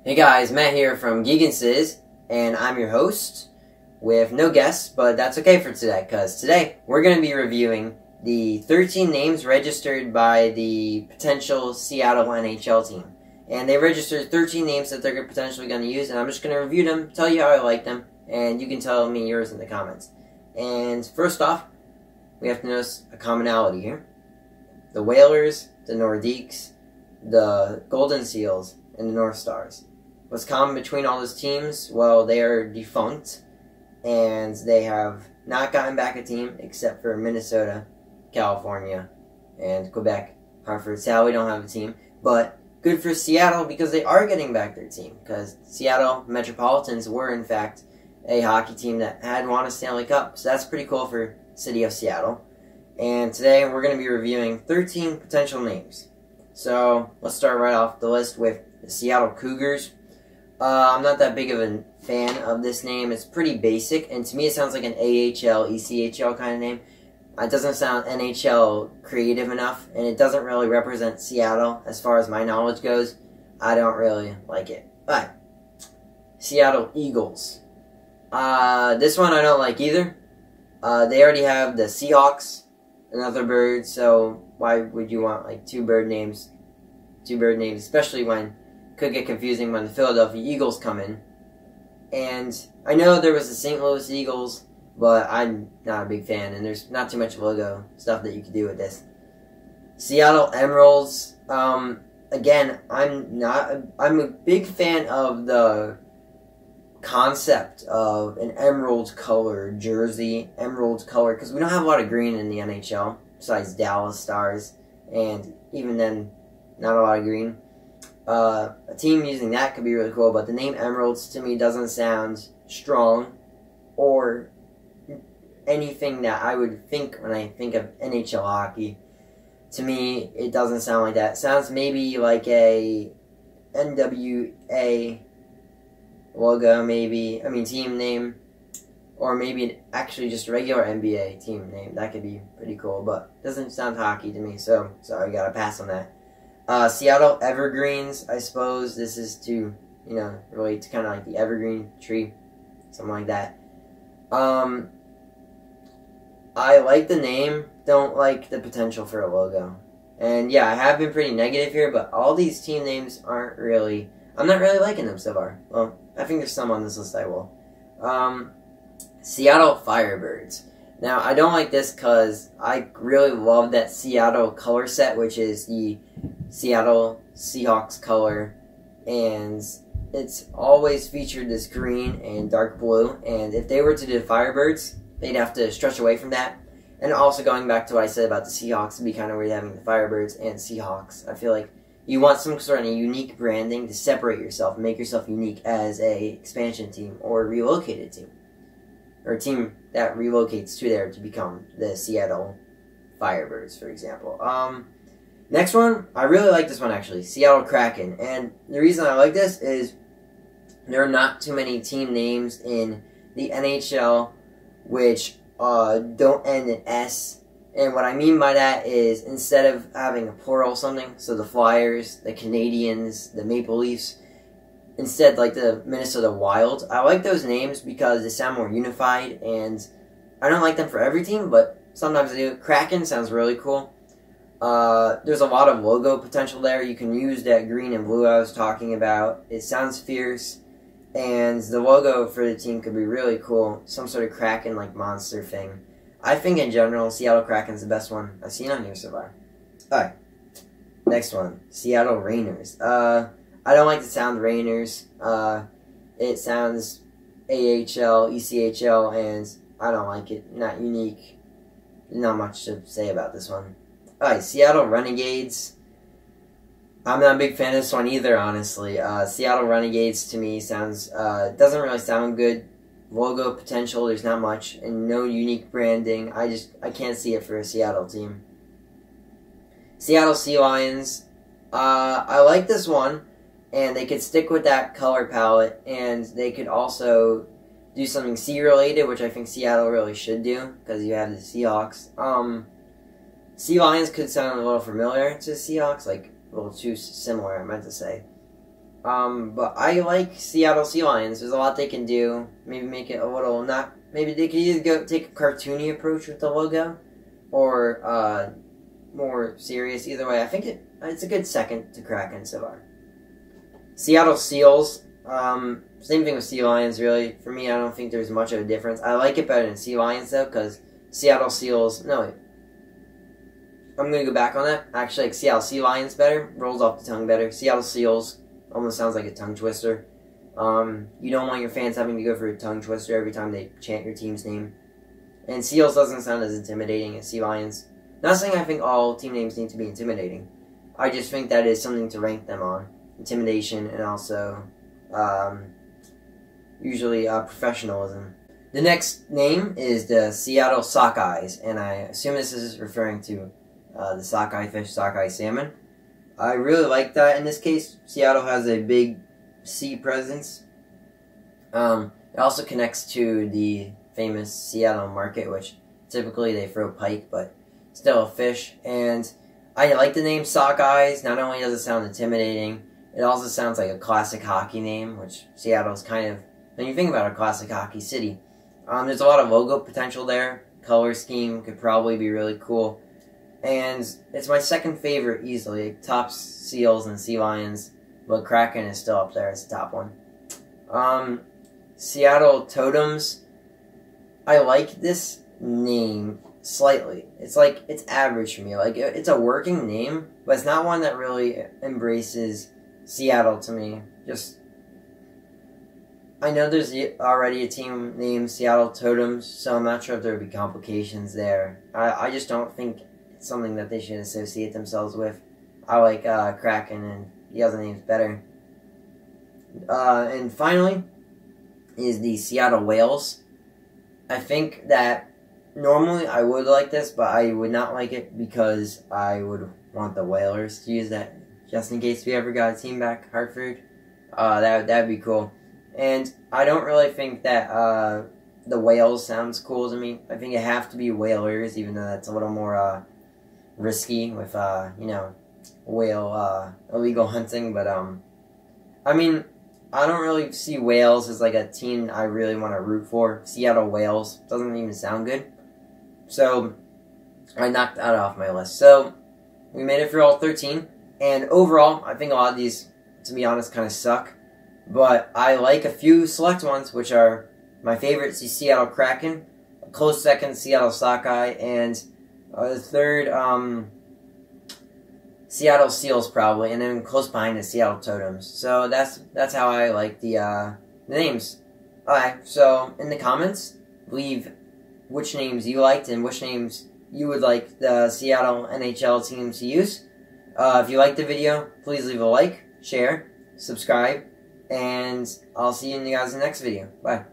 Hey guys, Matt here from Geginsiz, and I'm your host with no guests, but that's okay for today, because today we're going to be reviewing the 13 names registered by the potential Seattle NHL team. And they registered 13 names that they're potentially going to use, and I'm just going to review them, tell you how I like them, and you can tell me yours in the comments. And first off, we have to notice a commonality here. The Whalers, the Nordiques, the Golden Seals, and the North Stars. What's common between all those teams? Well, they are defunct, and they have not gotten back a team except for Minnesota, California, and Quebec. Hartford, Sally don't have a team, but good for Seattle because they are getting back their team, because Seattle Metropolitans were, in fact, a hockey team that had won a Stanley Cup, so that's pretty cool for City of Seattle. And today we're going to be reviewing 13 potential names. So let's start right off the list with the Seattle Cougars. I'm not that big of a fan of this name. It's pretty basic, and to me it sounds like an AHL, ECHL kind of name. It doesn't sound NHL creative enough, and it doesn't really represent Seattle as far as my knowledge goes. I don't really like it. But Seattle Eagles. This one I don't like either. They already have the Seahawks, another bird, so why would you want like two bird names, especially when it could get confusing when the Philadelphia Eagles come in. And I know there was the St. Louis Eagles, but I'm not a big fan, and there's not too much logo stuff that you could do with this. Seattle Emeralds. Again, I'm a big fan of the concept of an emerald color jersey, emerald color, because we don't have a lot of green in the NHL besides Dallas Stars, and even then, not a lot of green. A team using that could be really cool, but the name Emeralds to me doesn't sound strong or anything that I would think when I think of NHL hockey. To me, it doesn't sound like that. It sounds maybe like a NWA logo, maybe. I mean, team name. Or maybe actually just a regular NBA team name. That could be pretty cool, but it doesn't sound hockey to me, so sorry, gotta pass on that. Seattle Evergreens, I suppose this is to, relate to kind of like the evergreen tree, something like that. I like the name, don't like the potential for a logo. And yeah, I have been pretty negative here, but all these team names aren't really, I'm not really liking them so far. Well, I think there's some on this list I will. Seattle Firebirds. Now, I don't like this because I really love that Seattle color set, which is the Seattle Seahawks color, and it's always featured this green and dark blue, and if they were to do Firebirds, they'd have to stretch away from that. And also going back to what I said about the Seahawks, it'd be kind of weird having the Firebirds and Seahawks. I feel like you want some sort of unique branding to separate yourself, make yourself unique as a expansion team or a relocated team. Or a team that relocates to there to become the Seattle Firebirds, for example. Next one, I really like this one actually, Seattle Kraken. And the reason I like this is there are not too many team names in the NHL which don't end in S. And what I mean by that is instead of having a plural something, so the Flyers, the Canadians, the Maple Leafs, instead like the Minnesota Wild. I like those names because they sound more unified, and I don't like them for every team, but sometimes I do. Kraken sounds really cool. There's a lot of logo potential there. You can use that green and blue I was talking about. It sounds fierce, and the logo for the team could be really cool. Some sort of Kraken like monster thing. I think in general, Seattle Kraken's the best one I've seen on here so far. Alright, next one, Seattle Rainers. I don't like the sound Rainers. It sounds AHL, ECHL, and I don't like it. Not unique. Not much to say about this one. Alright, Seattle Renegades. I'm not a big fan of this one either, honestly. Seattle Renegades to me sounds, doesn't really sound good. Logo potential, there's not much, and no unique branding. I can't see it for a Seattle team. Seattle Sea Lions. I like this one. And they could stick with that color palette, and they could also do something sea-related, which I think Seattle really should do, because you have the Seahawks. Sea Lions could sound a little familiar to Seahawks, like a little too similar, I meant to say. But I like Seattle Sea Lions. There's a lot they can do. Maybe make it a little not. Maybe they could either take a cartoony approach with the logo, or more serious. Either way, I think it's a good second to Kraken so far. Seattle Seals. Same thing with Sea Lions, really. For me, I don't think there's much of a difference. I like it better than Sea Lions, though, because Seattle Seals... No, wait. I'm going to go back on that. I actually like Seattle Sea Lions better. Rolls off the tongue better. Seattle Seals almost sounds like a tongue twister. You don't want your fans having to go for a tongue twister every time they chant your team's name. And Seals doesn't sound as intimidating as Sea Lions. Not saying I think all team names need to be intimidating. I just think that is something to rank them on. Intimidation and also... usually professionalism. The next name is the Seattle Sockeyes, and I assume this is referring to the sockeye fish, sockeye salmon. I really like that in this case. Seattle has a big sea presence. It also connects to the famous Seattle market, which typically they throw pike, but still a fish. And I like the name Sockeyes. Not only does it sound intimidating, it also sounds like a classic hockey name, which Seattle's kind of, when you think about a classic hockey city. There's a lot of logo potential there. Color scheme could probably be really cool. And it's my second favorite easily. It tops Seals and Sea Lions, but Kraken is still up there as the top one. Seattle Totems. I like this name slightly. It's like, it's average for me. Like, it's a working name, but it's not one that really embraces Seattle to me. Just, I know there's already a team named Seattle Totems, so I'm not sure if there would be complications there. I just don't think it's something that they should associate themselves with. I like Kraken, and the other name's better. And finally is the Seattle Whales. I think that normally I would like this, but I would not like it because I would want the Whalers to use that just in case we ever got a team back, Hartford. That'd be cool. And I don't really think that the Whales sounds cool to me. I think it have to be Whalers, even though that's a little more risky with whale illegal hunting. But I mean, I don't really see Whales as like a team I really want to root for. Seattle Whales doesn't even sound good. So I knocked that off my list. So we made it through all 13. And overall, I think a lot of these, to be honest, kind of suck. But I like a few select ones, which are my favorite, Seattle Kraken, a close second, Seattle Sockeye, and the third, Seattle Seals probably, and then close behind is Seattle Totems. So that's how I like the names. Alright, so in the comments, leave which names you liked and which names you would like the Seattle NHL teams to use. If you liked the video, please leave a like, share, subscribe, and I'll see you guys in the next video. Bye.